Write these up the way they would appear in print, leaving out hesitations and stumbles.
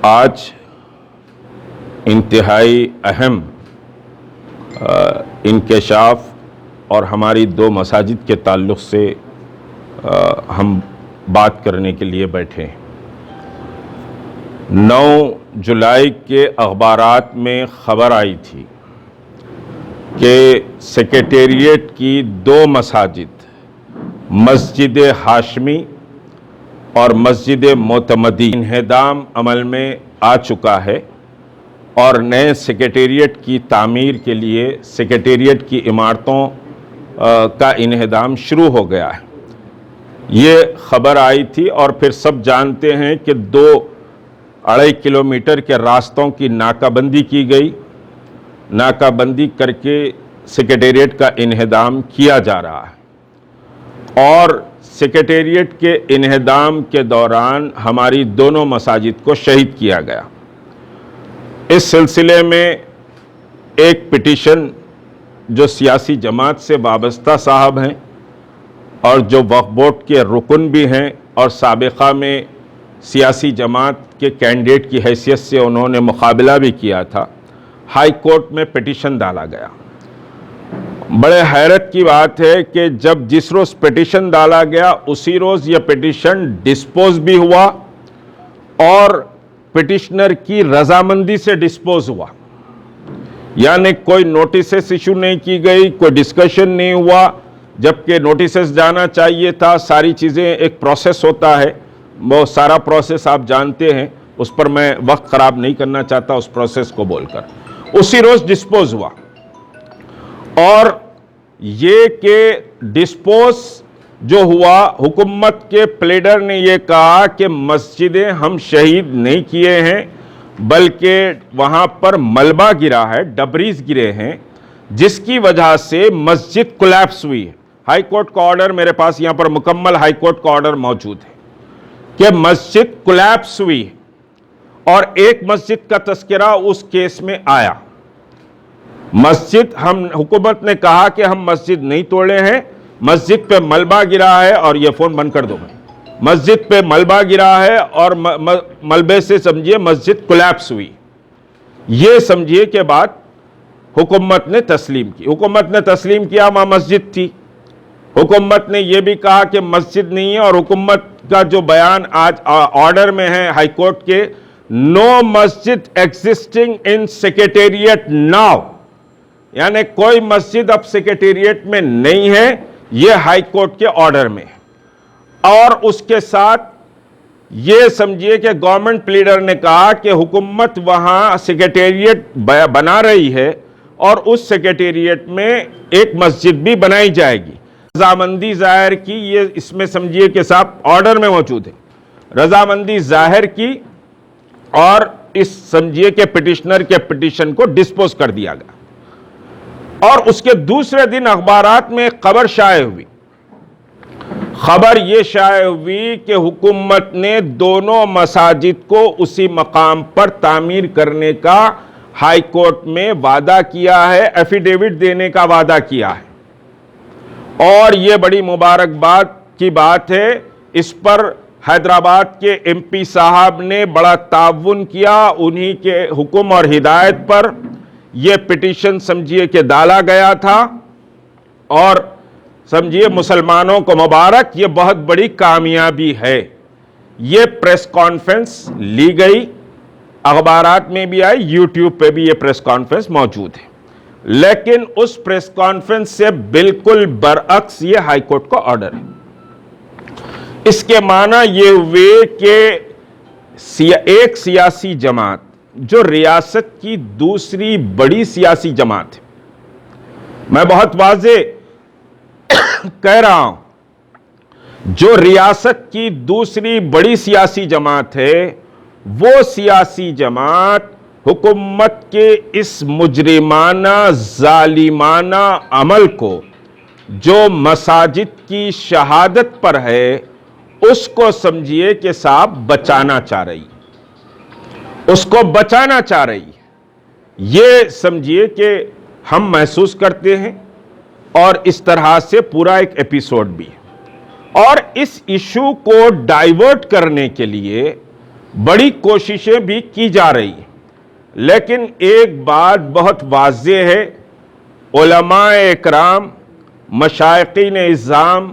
آج انتہائی اہم انکشاف اور ہماری دو مساجد کے تعلق سے ہم بات کرنے کے لیے بیٹھے ہیں۔ 9 جولائی کے اخبارات میں خبر آئی تھی کہ سیکریٹریٹ کی 2 مساجد مسجد ہاشمی اور مسجد معتمدی انہدام عمل میں آ چکا ہے اور نئے سیکریٹریٹ کی تعمیر کے لیے سیکریٹریٹ کی عمارتوں کا انہدام شروع ہو گیا ہے۔ یہ خبر آئی تھی اور پھر سب جانتے ہیں کہ 2.5 کلومیٹر کے راستوں کی ناکہ بندی کی گئی۔ ناکہ بندی کر کے سیکریٹریٹ کا انہدام کیا جا رہا ہے اور سیکریٹریٹ کے انہدام کے دوران ہماری دونوں مساجد کو شہید کیا گیا۔ اس سلسلے میں ایک پٹیشن جو سیاسی جماعت سے وابستہ صاحب ہیں اور جو وقف بورڈ کے رکن بھی ہیں اور سابقہ میں سیاسی جماعت کے کینڈیڈیٹ کی حیثیت سے انہوں نے مقابلہ بھی کیا تھا، ہائی کورٹ میں پٹیشن ڈالا گیا۔ بڑے حیرت کی بات ہے کہ جس روز پٹیشن ڈالا گیا اسی روز یہ پٹیشن ڈسپوز بھی ہوا اور پٹیشنر کی رضامندی سے ڈسپوز ہوا، یعنی کوئی نوٹسز ایشو نہیں کی گئی، کوئی ڈسکشن نہیں ہوا، جبکہ نوٹسز جانا چاہیے تھا۔ ساری چیزیں ایک پروسیس ہوتا ہے، وہ سارا پروسیس آپ جانتے ہیں، اس پر میں وقت خراب نہیں کرنا چاہتا اس پروسیس کو بول کر۔ اسی روز ڈسپوز ہوا اور یہ کہ ڈسپوز جو ہوا، حکومت کے پلیڈر نے یہ کہا کہ مسجدیں ہم شہید نہیں کیے ہیں بلکہ وہاں پر ملبہ گرا ہے، ڈبریز گرے ہیں، جس کی وجہ سے مسجد کولیپس ہوئی ہے۔ ہائی کورٹ کا آرڈر میرے پاس یہاں پر مکمل ہائی کورٹ کا آرڈر موجود ہے کہ مسجد کولیپس ہوئی اور ایک مسجد کا تذکرہ اس کیس میں آیا۔ حکومت نے کہا کہ ہم مسجد نہیں توڑے ہیں، مسجد پہ ملبہ گرا ہے، اور یہ فون بند کر دو میں، مسجد پہ ملبہ گرا ہے اور ملبے سے سمجھیے مسجد کولیپس ہوئی۔ یہ سمجھیے کہ بات حکومت نے تسلیم کی۔ حکومت نے تسلیم کیا وہاں مسجد تھی۔ حکومت نے یہ بھی کہا کہ مسجد نہیں ہے، اور حکومت کا جو بیان آج آرڈر میں ہے ہائی کورٹ کے، نو مسجد ایگزسٹنگ ان سیکریٹریٹ ناؤ، یعنی کوئی مسجد اب سیکریٹریٹ میں نہیں ہے، یہ ہائی کورٹ کے آرڈر میں ہے۔ اور اس کے ساتھ یہ سمجھیے کہ گورنمنٹ پلیڈر نے کہا کہ حکومت وہاں سیکریٹریٹ بنا رہی ہے اور اس سیکریٹریٹ میں ایک مسجد بھی بنائی جائے گی۔ رضامندی ظاہر کی، یہ اس میں سمجھیے کہ صاحب آرڈر میں موجود ہے، رضامندی ظاہر کی اور اس سمجھیے کہ پٹیشنر کے پٹیشن کو ڈسپوز کر دیا گیا۔ اور اس کے دوسرے دن اخبارات میں خبر شائع ہوئی۔ خبر یہ شائع ہوئی کہ حکومت نے دونوں مساجد کو اسی مقام پر تعمیر کرنے کا ہائی کورٹ میں وعدہ کیا ہے، ایفیڈیوٹ دینے کا وعدہ کیا ہے، اور یہ بڑی مبارکباد کی بات ہے۔ اس پر حیدرآباد کے ایم پی صاحب نے بڑا تعاون کیا، انہی کے حکم اور ہدایت پر یہ پٹیشن سمجھیے کہ ڈالا گیا تھا، اور سمجھیے مسلمانوں کو مبارک، یہ بہت بڑی کامیابی ہے۔ یہ پریس کانفرنس لی گئی، اخبارات میں بھی آئی، یوٹیوب پہ بھی یہ پریس کانفرنس موجود ہے، لیکن اس پریس کانفرنس سے بالکل برعکس یہ ہائی کورٹ کا آرڈر ہے۔ اس کے معنی یہ ہوئے کہ ایک سیاسی جماعت جو ریاست کی دوسری بڑی سیاسی جماعت ہے، میں بہت واضح کہہ رہا ہوں، جو ریاست کی دوسری بڑی سیاسی جماعت ہے، وہ سیاسی جماعت حکومت کے اس مجرمانہ ظالمانہ عمل کو جو مساجد کی شہادت پر ہے، اس کو سمجھیے کہ صاحب بچانا چاہ رہی، اس کو بچانا چاہ رہی ہے۔ یہ سمجھیے کہ ہم محسوس کرتے ہیں، اور اس طرح سے پورا ایک ایپیسوڈ بھی ہے۔ اور اس ایشو کو ڈائیورٹ کرنے کے لیے بڑی کوششیں بھی کی جا رہی ہیں، لیکن ایک بات بہت واضح ہے، علماء اکرام، مشائخین اعظام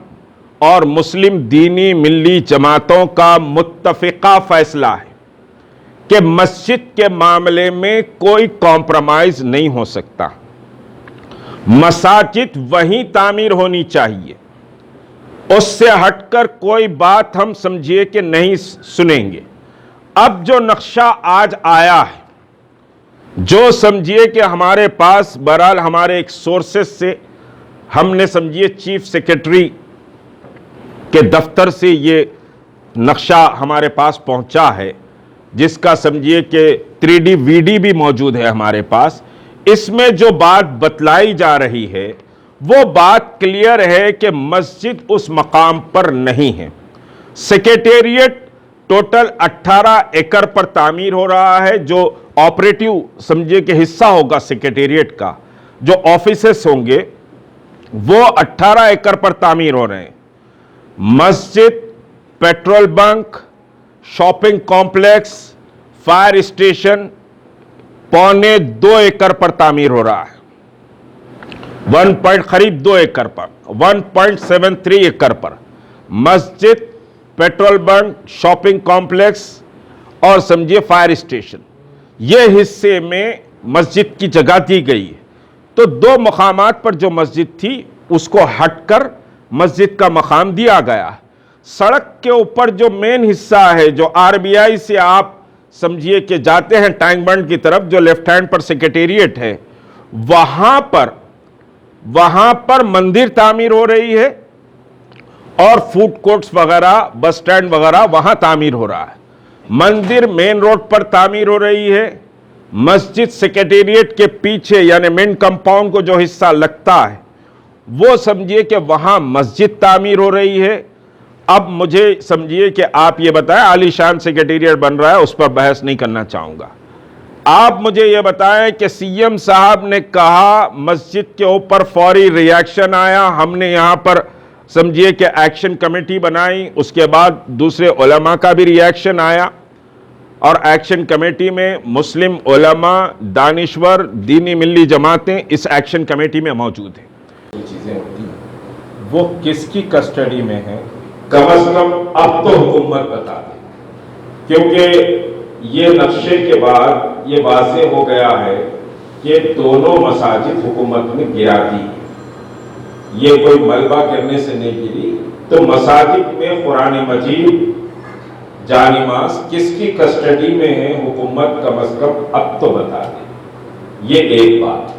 اور مسلم دینی ملی جماعتوں کا متفقہ فیصلہ ہے کہ مسجد کے معاملے میں کوئی کمپرومائز نہیں ہو سکتا، مساجد وہیں تعمیر ہونی چاہیے، اس سے ہٹ کر کوئی بات ہم سمجھیے کہ نہیں سنیں گے۔ اب جو نقشہ آج آیا ہے، جو سمجھیے کہ ہمارے پاس بہرحال ہمارے ایک سورسز سے ہم نے سمجھیے چیف سیکرٹری کے دفتر سے یہ نقشہ ہمارے پاس پہنچا ہے، جس کا سمجھیے کہ 3D VD بھی موجود ہے ہمارے پاس۔ اس میں جو بات بتلائی جا رہی ہے وہ بات کلیئر ہے کہ مسجد اس مقام پر نہیں ہے۔ سیکریٹریٹ ٹوٹل 18 ایکڑ پر تعمیر ہو رہا ہے، جو آپریٹیو سمجھے کہ حصہ ہوگا سیکریٹریٹ کا، جو آفیسز ہوں گے وہ 18 ایکڑ پر تعمیر ہو رہے ہیں۔ مسجد، petrol bunk, shopping complex, fire station 1.25 ایکڑ پر تعمیر ہو رہا ہے، قریب 2 ایکڑ پر، 1.73 ایکڑ پر مسجد، پیٹرول بنک، شاپنگ کمپلیکس اور سمجھیے فائر اسٹیشن، یہ حصے میں مسجد کی جگہ دی گئی ہے۔ تو 2 مقامات پر جو مسجد تھی اس کو ہٹ کر مسجد کا مقام دیا گیا۔ سڑک کے اوپر جو مین حصہ ہے، جو RBI سے آپ سمجھیے کہ جاتے ہیں ٹینک بنڈ کی طرف، جو لیفٹ ہینڈ پر سیکریٹریٹ ہے، وہاں پر مندر تعمیر ہو رہی ہے اور فوڈ کورٹس وغیرہ، بس سٹینڈ وغیرہ وہاں تعمیر ہو رہا ہے۔ مندر مین روڈ پر تعمیر ہو رہی ہے۔ مسجد سیکریٹریٹ کے پیچھے یعنی مین کمپاؤنڈ کو جو حصہ لگتا ہے وہ سمجھیے کہ وہاں مسجد تعمیر ہو رہی ہے۔ اب مجھے سمجھیے کہ آپ یہ بتائیں، عالی شان سیکریٹریٹ بن رہا ہے، اس پر بحث نہیں کرنا چاہوں گا۔ آپ مجھے یہ بتائیں کہ CM صاحب نے کہا مسجد کے اوپر فوری ری ایکشن آیا، ہم نے یہاں پر سمجھیے کہ ایکشن کمیٹی بنائی، اس کے بعد دوسرے علماء کا بھی ری ایکشن آیا، اور ایکشن کمیٹی میں مسلم علماء، دانشور، دینی ملی جماعتیں اس ایکشن کمیٹی میں موجود ہیں۔ چیزیں ہوتی ہیں وہ کس کی کسٹڈی میں ہیں، کم از کم اب تو حکومت بتا دے، کیونکہ یہ نقشے کے بعد یہ واضح ہو گیا ہے کہ دونوں مساجد حکومت نے گرا دی، یہ کوئی ملبہ کرنے سے نہیں گری۔ تو مساجد میں قرآن مجید، جانماز کس کی کسٹڈی میں ہے، حکومت کم از کم اب تو بتا دے۔ یہ ایک بات۔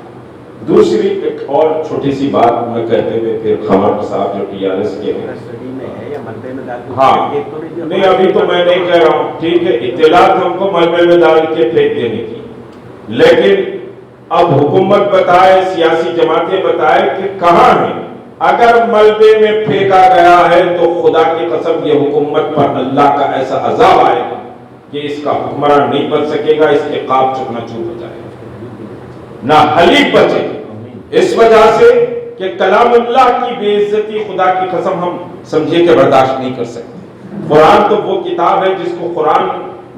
دوسری ایک اور چھوٹی سی بات میں کہتے ہوئے پھر خبر صاحب جو TRS کے ہیں، ہاں نہیں ابھی تو میں نہیں کہہ رہا ہوں، ٹھیک ہے اطلاعات ہم کو ملبے میں ڈال کے پھینک دینے کی، لیکن اب حکومت بتائے، سیاسی جماعتیں بتائے کہ کہاں ہیں۔ اگر ملبے میں پھینکا گیا ہے تو خدا کی قسم یہ حکومت پر اللہ کا ایسا عذاب آئے گا کہ اس کا حکمران نہیں بن سکے گا، اس کے عقاب چکنا چور ہو جائے گا، نہ حلیف بچے گا۔ اس وجہ سے کہ کلام اللہ کی بے عزتی خدا کی قسم ہم سمجھے کہ برداشت نہیں کر سکتے۔ قرآن تو وہ کتاب ہے جس کو قرآن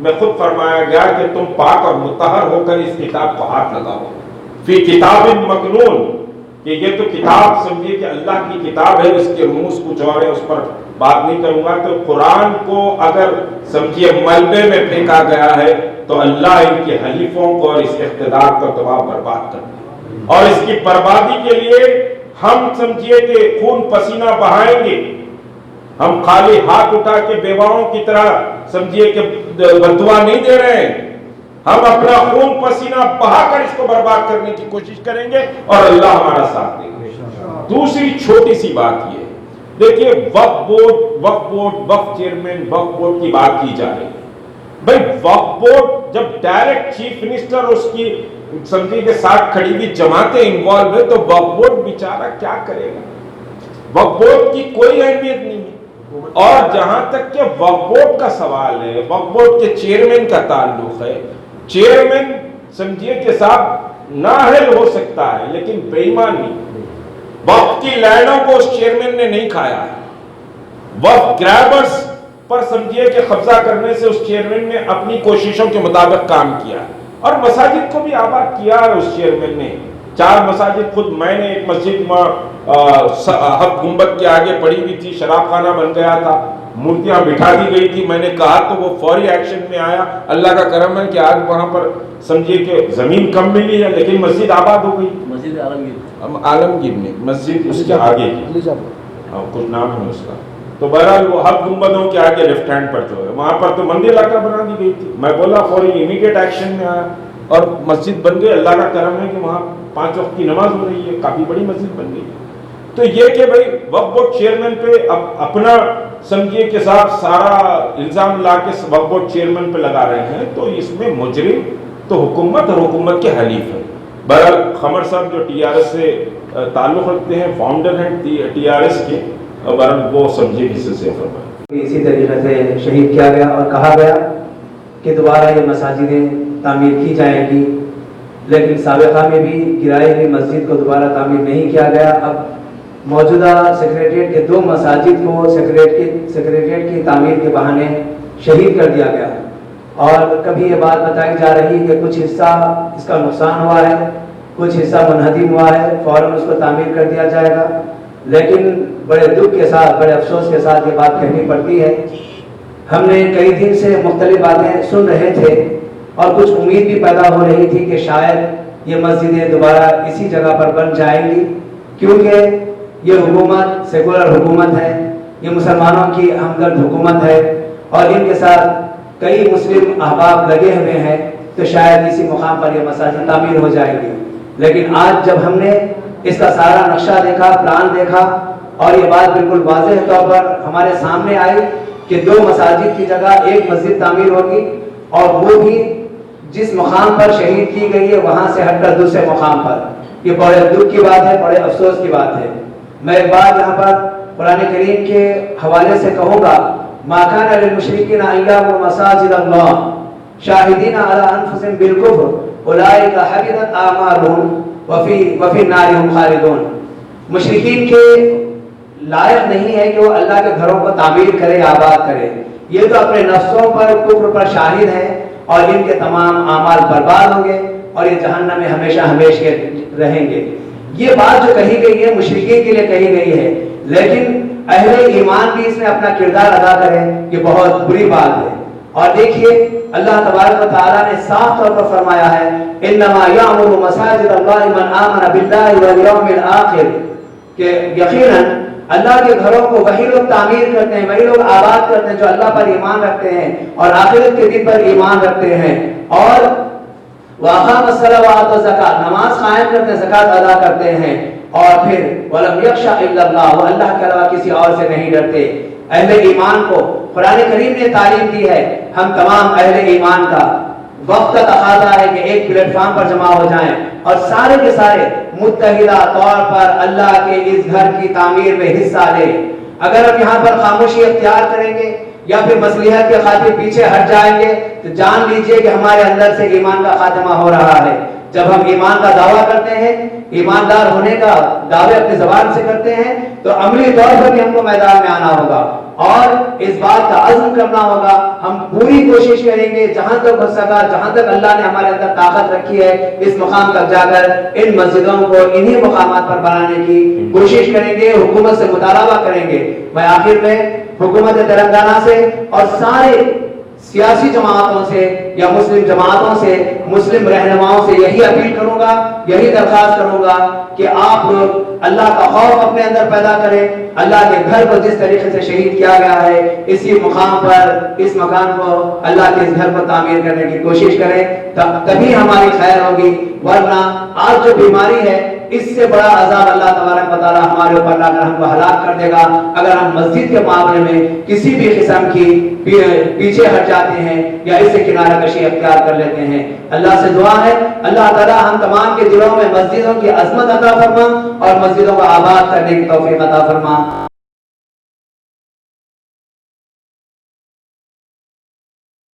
میں خود فرمایا گیا کہ تم پاک اور مطہر ہو کر اس کتاب کو ہاتھ لگاؤ، فی کتاب مکنون، کہ یہ تو کتاب سمجھیے کہ اللہ کی کتاب ہے، اس کے رموز کچھ اور ہے، اس پر بات نہیں کروں گا۔ تو قرآن کو اگر سمجھیے ملبے میں پھینکا گیا ہے تو اللہ ان کے حلیفوں کو اور اس اقتدار کو تباہ برباد کر دے، اور اس کی بربادی کے لیے ہم سمجھیے کہ خون پسینہ بہائیں گے۔ ہم خالی ہاتھ اٹھا کے بیواؤں کی طرح سمجھیے کہ بددعا نہیں دے رہے ہیں، ہم اپنا خون پسینہ بہا کر اس کو برباد کرنے کی کوشش کریں گے اور اللہ ہمارا ساتھ دے گا۔ دوسری چھوٹی سی بات یہ ہے، دیکھیے وقف بورڈ چیئرمین وقف بورڈ کی بات کی جا رہی ہے۔ بھائی وقف بورڈ جب ڈائریکٹ چیف منسٹر اس کی سمجھے کے ساتھ کھڑی ہوئی جماعتیں انوالو ہے تو وقف بورڈ بیچارہ کیا کرے گا؟ وقف بورڈ کی کوئی اہمیت نہیں ہے۔ اور جہاں تک کہ وقف بورڈ کا سوال ہے، وقف بورڈ کے چیئرمین کا تعلق ہے، چیئرمین سمجھیے کہ صاحب نااہل ہو سکتا ہے لیکن بے ایمان نہیں۔ وقف کی لینڈوں کو اس چیئرمین نے نہیں کھایا ہے، وقف گرابرز پر سمجھیے کہ قبضہ کرنے سے اس چیئرمین نے اپنی کوششوں کے مطابق کام کیا اور مساجد کو بھی آباد کیا ہے اس چیئرمین نے. 4 مساجد خود میں نے ایک مسجد ہفت گنبد کے آگے پڑی ہوئی تھی, شراب خانہ بن گیا تھا, مورتیاں بٹھا دی گئی تھی. میں نے کہا تو وہ فوری ایکشن میں آیا. اللہ کا کرم ہے کہ آج وہاں پر سمجھیے کہ زمین کم ملی ہے لیکن مسجد آباد ہو گئی. مسجد عالمگیر نے مسجد اس کے آگے کی کچھ نام ہے اس کا. تو بہرحال وہ ہفت گنبدوں کے آگے لیفٹ ہینڈ پر جو ہے وہاں پر تو مندر علاقہ بنا دی گئی تھی. میں بولا فوری امیڈیٹ ایکشن میں آیا اور مسجد بن گئی. اللہ کا کرم ہے کہ وہاں 5 وقت کی نماز ہو رہی ہے, کافی بڑی مسجد بن گئی. تو یہ کہ بھائی وقف بورڈ چیئرمین پہ اپنا سمجھیے کے ساتھ سارا الزام لا کے وقف بورڈ چیئرمین پہ لگا رہے ہیں, تو اس میں مجرم تو حکومت اور حکومت کے حلیف ہے. بہرحال قمر صاحب جو TRS سے تعلق رکھتے ہیں, فاؤنڈر ہیں TRS کے, بہرحال وہ سمجھے حصے سے فرمائیں. اسی طریقے سے شہید کیا گیا اور کہا گیا کہ دوبارہ یہ مساجدیں تعمیر کی جائیں گی, لیکن سابقہ میں بھی گرائی ہوئی مسجد کو دوبارہ تعمیر نہیں کیا گیا. اب موجودہ سیکریٹریٹ کے 2 مساجد کو سیکریٹریٹ کی تعمیر کے بہانے شہید کر دیا گیا, اور کبھی یہ بات بتائی جا رہی کہ کچھ حصہ اس کا نقصان ہوا ہے, کچھ حصہ منہدم ہوا ہے, فوراً اس کو تعمیر کر دیا جائے گا. لیکن بڑے دکھ کے ساتھ, بڑے افسوس کے ساتھ یہ بات کہنی پڑتی ہے. ہم نے کئی دن سے مختلف باتیں سن رہے تھے اور کچھ امید بھی پیدا ہو رہی تھی کہ شاید یہ مسجدیں دوبارہ اسی جگہ پر بن جائیں گی, کیونکہ یہ حکومت سیکولر حکومت ہے, یہ مسلمانوں کی ہمدرد حکومت ہے اور ان کے ساتھ کئی مسلم احباب لگے ہوئے ہیں, تو شاید اسی مقام پر یہ مساجد تعمیر ہو جائے گی. لیکن آج جب ہم نے اس کا سارا نقشہ دیکھا, پلان دیکھا, اور یہ بات بالکل واضح طور پر ہمارے سامنے آئی کہ 2 مساجد کی جگہ 1 مسجد تعمیر ہوگی, اور وہ بھی جس مقام پر شہید کی گئی ہے وہاں سے ہٹ کر دوسرے مقام پر. یہ بڑے دکھ کی بات ہے, بڑے افسوس کی بات ہے. میں ایک بات یہاں پر قرآن کریم کے حوالے سے کہوں گا, ما کان للمشرکین ان یعمروا مساجد اللہ شاہدین علی انفسہم بالکفر اولئک حبطت اعمالهم وفی النار هم خالدون. مشرکین کے لائق نہیں ہے کہ وہ اللہ کے گھروں کو تعمیر کرے, آباد کرے. یہ تو اپنے نفسوں پر کفر پر شاہد ہیں اور ان کے تمام اعمال برباد ہوں گے اور یہ جہنم میں ہمیشہ ہمیشہ رہیں گے. یہ بات جو کہی گئی ہے مشرکین کے لیے کہی گئی ہے, لیکن اہل ایمان بھی اس میں اپنا کردار ادا کریں, یہ بہت بری بات ہے. اور دیکھیے اللہ تبارک و تعالیٰ نے صاف طور پر فرمایا ہے انما یعمر مساجد اللہ من آمن باللہ والیوم الآخر, کہ یقیناً اللہ کے گھروں کو وہی لوگ تعمیر کرتے ہیں, وہی لوگ آباد کرتے ہیں جو اللہ پر ایمان رکھتے ہیں اور آخرت کے دن پر ایمان رکھتے ہیں, اور وَأَقَامَ الصَّلَاةَ وَآتَى الزَّكَاةَ, نماز قائم کرتے ہیں, زکات ادا کرتے ہیں, اور پھر وَلَمْ يَخْشَ إِلَّا اللَّهُ, وہ اللہ کے علاوہ کسی اور سے نہیں ڈرتے. اہل ایمان کو قرآن کریم نے تعلیم دی ہے. ہم تمام اہل ایمان کا وقت کا تقاضا ہے کہ ایک پلیٹ فارم پر جمع ہو جائیں اور سارے کے سارے متحدہ طور پر اللہ کے اس گھر کی تعمیر میں حصہ لیں. اگر ہم یہاں پر خاموشی اختیار کریں گے یا پھر مصلحت کے خاطر پیچھے ہٹ جائیں گے تو جان لیجئے کہ ہمارے اندر سے ایمان کا خاتمہ ہو رہا ہے. جب ہم ایمان کا دعویٰ کرتے ہیں, ایماندار ہونے کا دعوے اپنے زبان سے کرتے ہیں, تو عملی طور پر بھی ہم کو میدان میں آنا ہوگا اور اس بات کا عزم کرنا ہوگا. ہم پوری کوشش کریں گے جہاں تک ہو سکا, جہاں تک اللہ نے ہمارے اندر طاقت رکھی ہے, اس مقام تک جا کر ان مسجدوں کو انہی مقامات پر بنانے کی کوشش کریں گے, حکومت سے مطالبہ کریں گے. میں آخر میں حکومت تلنگانہ سے اور سارے سیاسی جماعتوں سے یا مسلم جماعتوں سے, مسلم رہنماؤں سے یہی اپیل کروں گا, یہی درخواست کروں گا کہ آپ لوگ اللہ کا خوف اپنے اندر پیدا کریں. اللہ کے گھر کو جس طریقے سے شہید کیا گیا ہے اسی مقام پر, اس مکان کو, اللہ کے اس گھر کو تعمیر کرنے کی کوشش کریں, تبھی ہماری خیر ہوگی. ورنہ آج جو بیماری ہے اس سے بڑا عذاب اللہ تبارک و تعالی ہمارے اوپر لا کر ہم کو ہلاک کر دے گا اگر ہم مسجد کے معاملے میں کسی بھی قسم کی پیچھے ہٹ جاتے ہیں یا اس سے کنارہ کشی اختیار کر لیتے ہیں. اللہ سے دعا ہے اللہ تعالی ہم تمام کے دلوں میں مسجدوں کی عظمت عطا فرما اور مسجدوں کو آباد کرنے کی توفیق عطا فرما.